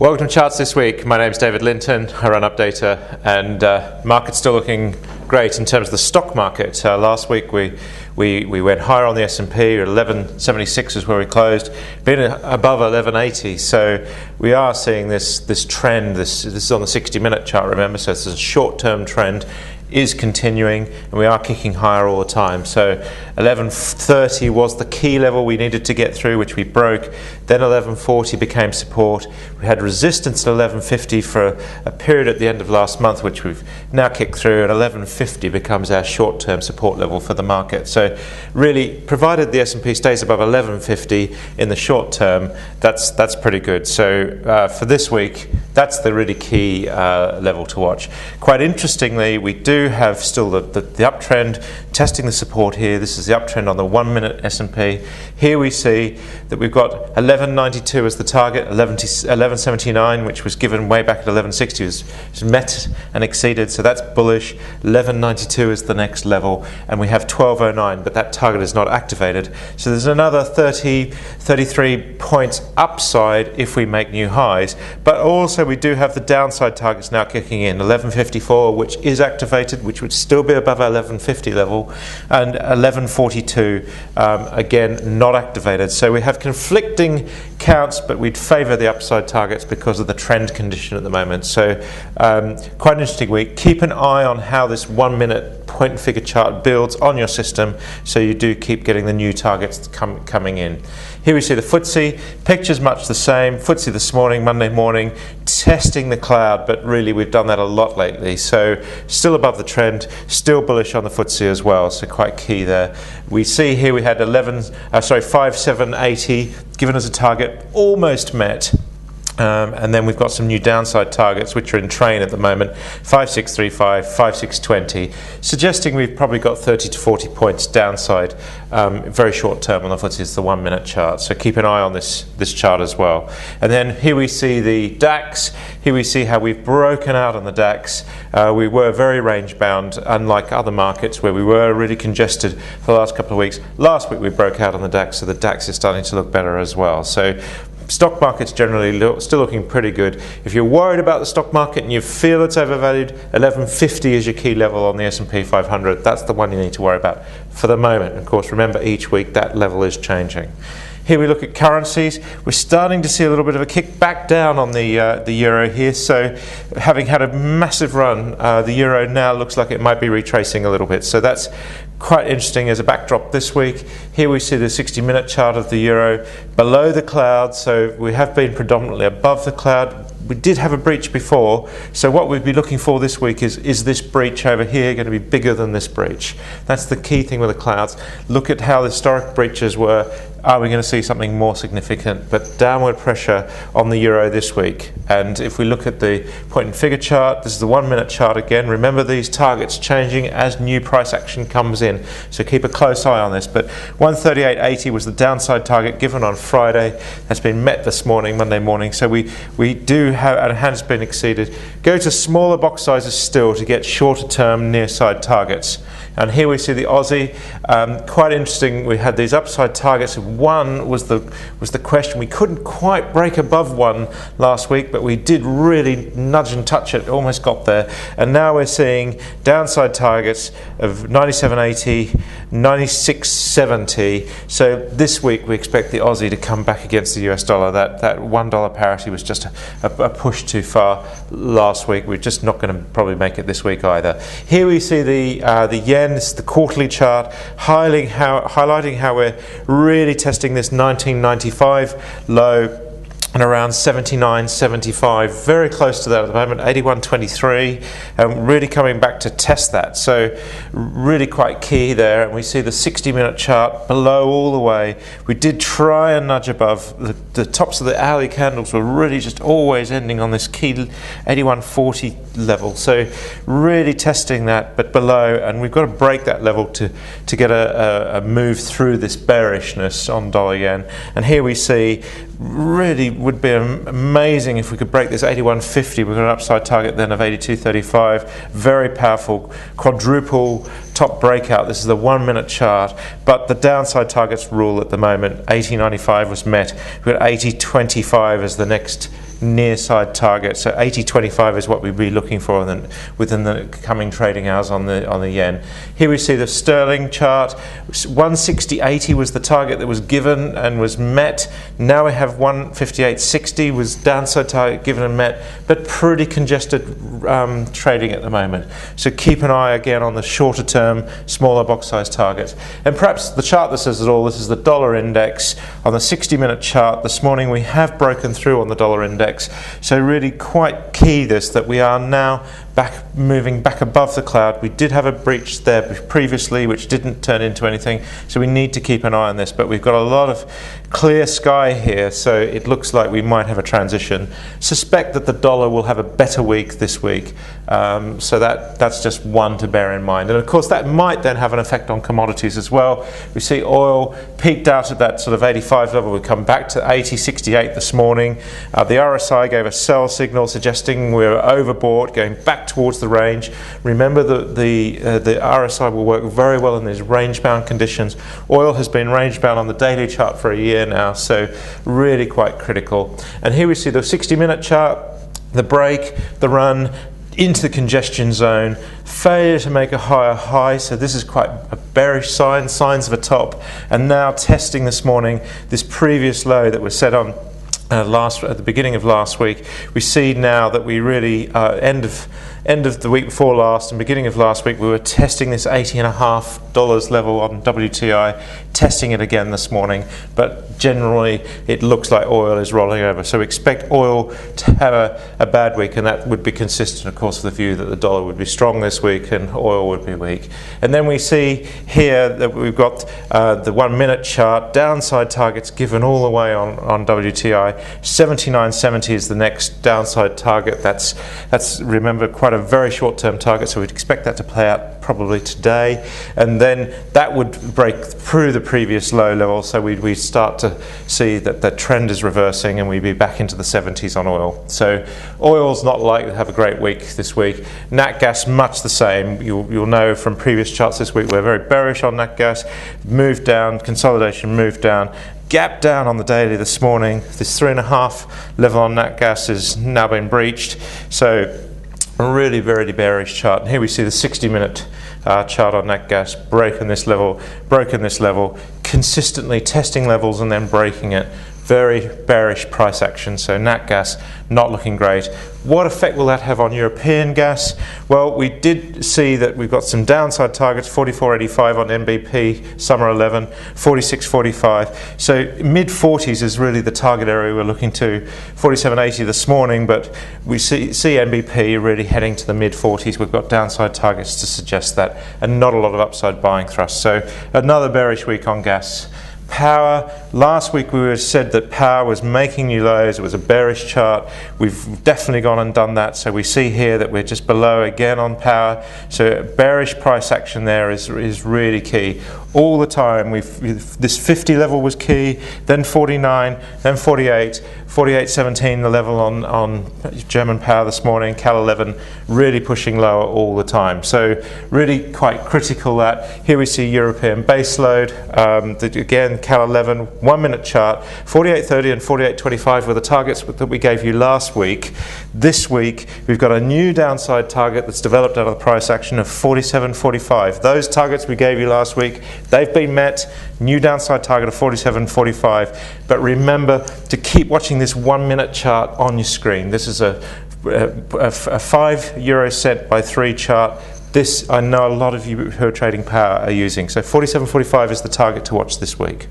Welcome to Charts This Week. My name is David Linton. I run Updata, and market's still looking great in terms of the stock market. Last week we went higher on the S&P. 1176 is where we closed, been above 1180. So we are seeing this trend. This is on the 60-minute chart, remember, so it's a short-term trend is continuing, and we are kicking higher all the time. So 1130 was the key level we needed to get through, which we broke. Then 1140 became support. We had resistance at 1150 for a period at the end of last month, which we've now kicked through, and 1150 becomes our short-term support level for the market. So really, provided the S&P stays above 1150 in the short term, that's pretty good. So for this week, that's the really key level to watch. Quite interestingly, we do have still the uptrend, testing the support here. This is the uptrend on the 1 minute S&P. Here we see that we've got 1192 as the target, 1179, which was given way back at 1160, was met and exceeded, so that's bullish. 1192 is the next level, and we have 1209, but that target is not activated. So there's another 33 points upside if we make new highs, but also we do have the downside targets now kicking in. 1154, which is activated, which would still be above our 1150 level, and 1142 again not activated. So we have conflicting counts, but we'd favour the upside targets because of the trend condition at the moment. So quite an interesting week. Keep an eye on how this 1 minute point and figure chart builds on your system, so you do keep getting the new targets coming in. Here we see the FTSE, picture's much the same. FTSE this morning, Monday morning, testing the cloud, but really we've done that a lot lately. So still above the trend, still bullish on the FTSE as well, so quite key there. We see here we had 5780 given as a target, almost met. And then we've got some new downside targets which are in train at the moment, 5635, 5620, suggesting we've probably got 30 to 40 points downside, very short term on the FTSE. It's the 1 minute chart, so keep an eye on this chart as well. And then here we see the DAX. Here we see how we've broken out on the DAX. We were very range bound, unlike other markets where we were really congested for the last couple of weeks. Last week we broke out on the DAX, so the DAX is starting to look better as well. So stock market's generally still looking pretty good. If you're worried about the stock market and you feel it's overvalued, 1150 is your key level on the S&P 500. That's the one you need to worry about for the moment. Of course, remember each week that level is changing. Here we look at currencies. We're starting to see a little bit of a kick back down on the euro here. So having had a massive run, the euro now looks like it might be retracing a little bit. So that's quite interesting as a backdrop this week. Here we see the 60-minute chart of the euro below the cloud. So we have been predominantly above the cloud. We did have a breach before, so what we'd be looking for this week is this breach over here going to be bigger than this breach? That's the key thing with the clouds. Look at how the historic breaches were. Are we going to see something more significant? But downward pressure on the euro this week. And if we look at the point and figure chart, this is the 1 minute chart again. Remember these targets changing as new price action comes in, so keep a close eye on this. But 138.80 was the downside target given on Friday. That's been met this morning, Monday morning. So we do have, and has been exceeded. Go to smaller box sizes still to get shorter term near side targets. And here we see the Aussie. Quite interesting. We had these upside targets. One was the question. We couldn't quite break above one last week, but we did really nudge and touch it. Almost got there. And now we're seeing downside targets of 97.80, 96.70. So this week we expect the Aussie to come back against the US dollar. That $1 parity was just a push too far last week. We're just not going to probably make it this week either. Here we see the yen. This is the quarterly chart, highlighting how we're really testing this 1995 low and around 79.75, very close to that at the moment, 81.23, and really coming back to test that. So really quite key there. And we see the 60-minute chart below all the way. We did try and nudge above. The tops of the hourly candles were really just always ending on this key 81.40 level. So really testing that, but below, and we've got to break that level to get a move through this bearishness on dollar yen. And here we see really would be amazing if we could break this 81.50. We've got an upside target then of 82.35. Very powerful quadruple top breakout. This is the 1 minute chart, but the downside targets rule at the moment. 80.95 was met. We've got 80.25 as the next near side target. So 80.25 is what we'd be looking for within the coming trading hours on the yen. Here we see the sterling chart. 160.80 was the target that was given and was met. Now we have 158.60 was downside target given and met, but pretty congested trading at the moment. So keep an eye again on the shorter term, smaller box size targets. And perhaps the chart that says it all, this is the dollar index. On the 60-minute chart this morning we have broken through on the dollar index. So really quite key this, that we are now moving back above the cloud. We did have a breach there previously which didn't turn into anything, so we need to keep an eye on this, but we've got a lot of clear sky here, so it looks like we might have a transition. Suspect that the dollar will have a better week this week, so that's just one to bear in mind. And of course that might then have an effect on commodities as well. We see oil peaked out at that sort of 85 level. We come back to 80.68 this morning. The RSI gave a sell signal suggesting we're overbought, going back towards the range. Remember that the RSI will work very well in these range-bound conditions. Oil has been range-bound on the daily chart for a year now, so really quite critical. And here we see the 60-minute chart, the break, the run into the congestion zone, failure to make a higher high, so this is quite a bearish sign, signs of a top, and now testing this morning this previous low that was set on at the beginning of last week. We see now that we really end of the week before last and beginning of last week we were testing this $80.50 level on WTI, testing it again this morning, but generally it looks like oil is rolling over, so we expect oil to have a bad week, and that would be consistent of course with the view that the dollar would be strong this week and oil would be weak. And then we see here that we've got the 1 minute chart, downside targets given all the way on WTI. 79.70 is the next downside target. That's remember quite a very short-term target, so we'd expect that to play out probably today, and then that would break through the previous low level, so we'd start to see that the trend is reversing and we'd be back into the 70s on oil. So oil's not likely to have a great week this week. Nat gas much the same. You'll know from previous charts this week we're very bearish on nat gas. Moved down, consolidation moved down, gap down on the daily this morning. This 3.5 level on nat gas has now been breached, so a really very bearish chart. And here we see the 60-minute chart on nat gas broken this level, consistently testing levels and then breaking it. Very bearish price action, so nat gas not looking great. What effect will that have on European gas? Well, we did see that we've got some downside targets, 44.85 on NBP, summer 11, 46.45. So mid-40s is really the target area we're looking to. 47.80 this morning, but we see NBP really heading to the mid-40s. We've got downside targets to suggest that, and not a lot of upside buying thrust. So another bearish week on gas. Power, last week we said that power was making new lows, it was a bearish chart. We've definitely gone and done that, so we see here that we're just below again on power, so bearish price action there is really key. All the time, this 50 level was key, then 49, then 48, 48.17 the level on German power this morning, Cal 11 really pushing lower all the time. So really quite critical that. Here we see European baseload, again Cal 11, 1 minute chart, 48.30 and 48.25 were the targets that we gave you last week. This week we've got a new downside target that's developed out of the price action of 47.45. Those targets we gave you last week, they've been met. New downside target of 47.45. But remember to keep watching this 1 minute chart on your screen. This is a 5 euro cent by 3 chart. This I know a lot of you who are trading power are using. So 47.45 is the target to watch this week.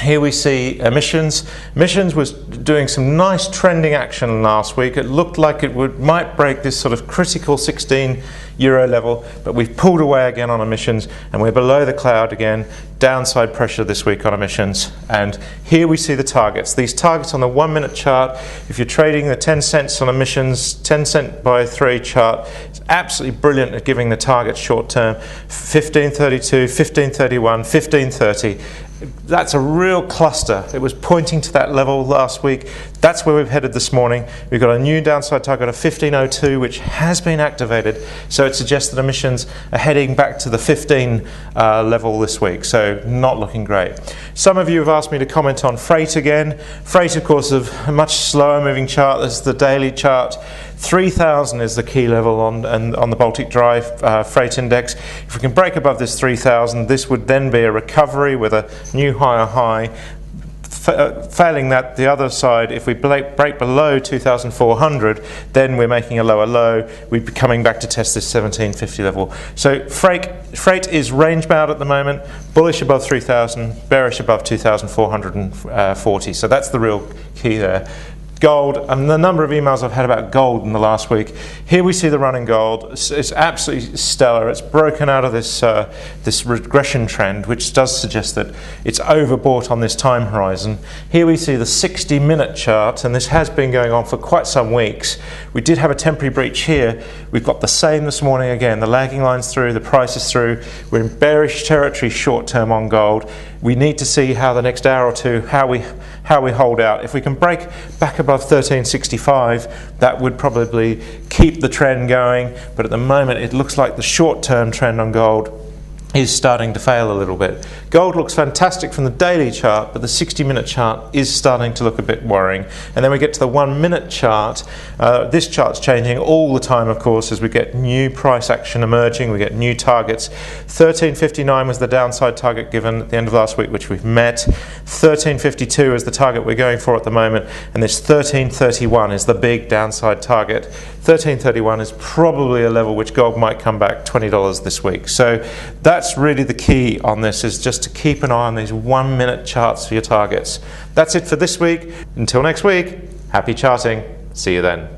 Here we see emissions. Emissions was doing some nice trending action last week. It looked like it might break this sort of critical 16 euro level, but we've pulled away again on emissions and we're below the cloud again. Downside pressure this week on emissions. And here we see the targets. These targets on the 1 minute chart, if you're trading the 10 cents on emissions, 10 cent by 3 chart, it's absolutely brilliant at giving the targets short term. 15.32, 15.31, 15.30. That's a really real cluster. It was pointing to that level last week. That's where we've headed this morning. We've got a new downside target of 1502, which has been activated. So it suggests that emissions are heading back to the 15 level this week. So not looking great. Some of you have asked me to comment on freight again. Freight, of course, is a much slower moving chart. This is the daily chart. 3,000 is the key level on the Baltic Dry freight index. If we can break above this 3,000, this would then be a recovery with a new higher high. Failing that, the other side, if we break below 2,400, then we're making a lower low. We'd be coming back to test this 1750 level. So freight is range bound at the moment, bullish above 3,000, bearish above 2,440. So that's the real key there. Gold, and the number of emails I've had about gold in the last week. Here we see the run in gold. It's absolutely stellar. It's broken out of this this regression trend, which does suggest that it's overbought on this time horizon. Here we see the 60-minute chart, and this has been going on for quite some weeks. We did have a temporary breach here. We've got the same this morning again. The lagging line's through, the price is through. We're in bearish territory short term on gold. We need to see how the next hour or two, how we hold out. If we can break back above 1365, that would probably keep the trend going, but at the moment it looks like the short-term trend on gold is starting to fail a little bit. Gold looks fantastic from the daily chart, but the 60-minute chart is starting to look a bit worrying. And then we get to the 1-minute chart. This chart's changing all the time, of course, as we get new price action emerging, we get new targets. 1359 was the downside target given at the end of last week, which we've met. 1352 is the target we're going for at the moment, and this 1331 is the big downside target. 1331 is probably a level which gold might come back $20 this week. So that's really the key on this, is just to keep an eye on these 1-minute charts for your targets. That's it for this week. Until next week, happy charting. See you then.